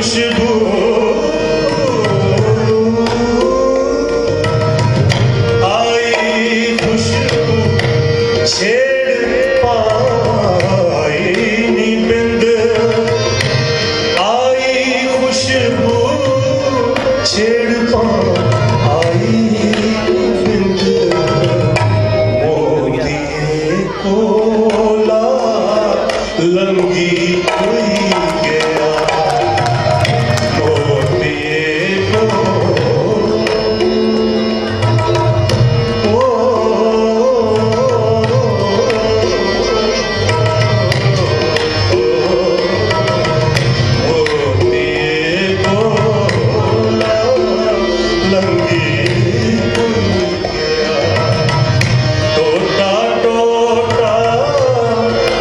खुशबू आई खुशबू छेड़ पाई नी बिंद आई खुशबू छेड़ पाई बिंद मोतिए कोला लंगी हुई गया मोतिए को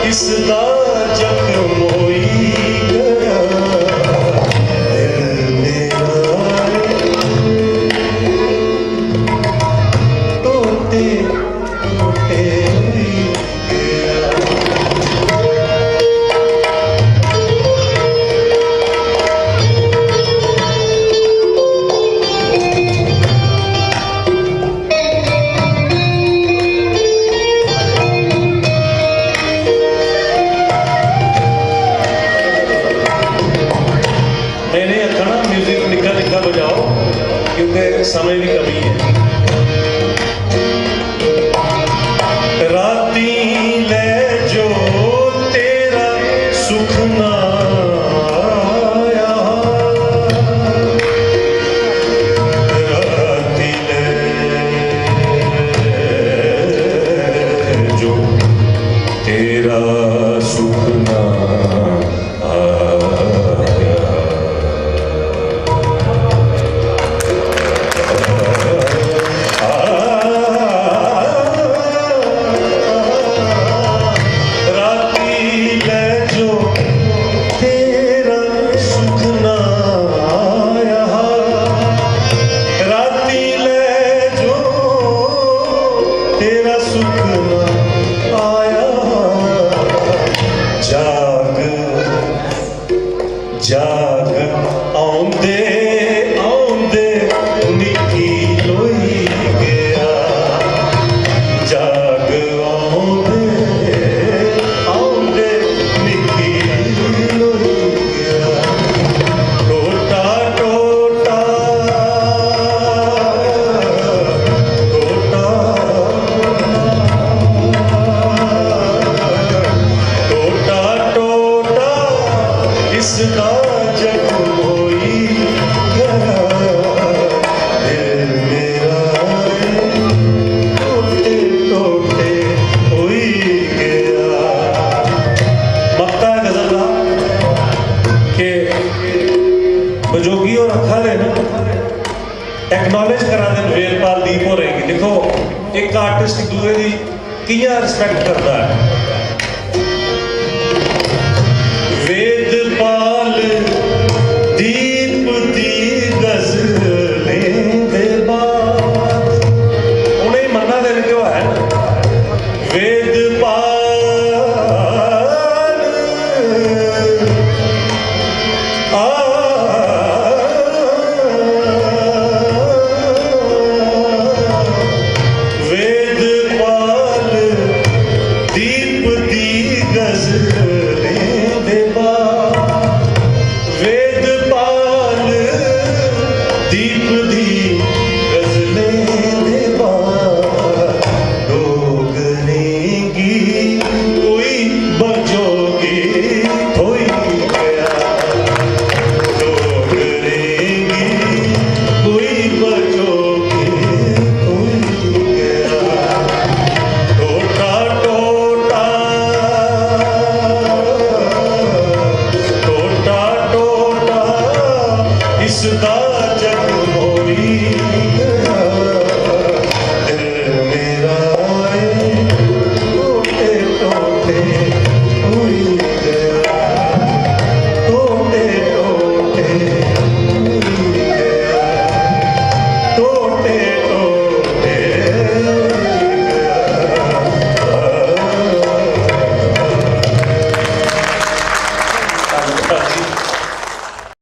इसदा जख्म होई गया दिल मेरा टूटे टूटे मैंने आखना म्यूजिक निका निका बजाओ क्योंकि समय की कमी है। राती ले जो तेरा सुख ना आया राती ले जो तेरा सुख ना तेरा सुख ना आया जाग जाग आउंदे आउंदे निकी लोई गया जाग आउंदे आउंदे निकी लोई गया टोटा टोटा इसदा जख्म होई गया दिल मेरा टोटे टोटे होई गया। मक्ता है गजल का के बजोगी और रखा ले ना एक्नॉलेज करा दे वेलपाल दीप हो रहेगी। देखो एक आर्टिस्ट एक दूसरे की किया रिस्पेक्ट करता है। वेदपाल दीप दी गज़लें दे बाद उन्हें मन्ना देने क्यों है वेदपाल वेदपाल दीप दी गज़लें वेदपाल दीप दी गज़लें दे बाद डोगरेगी कोई बजोगी थोई गया डोगरेगी कोई बजोगी थोई गया टोटा टोटा टोटा टोटा इसदा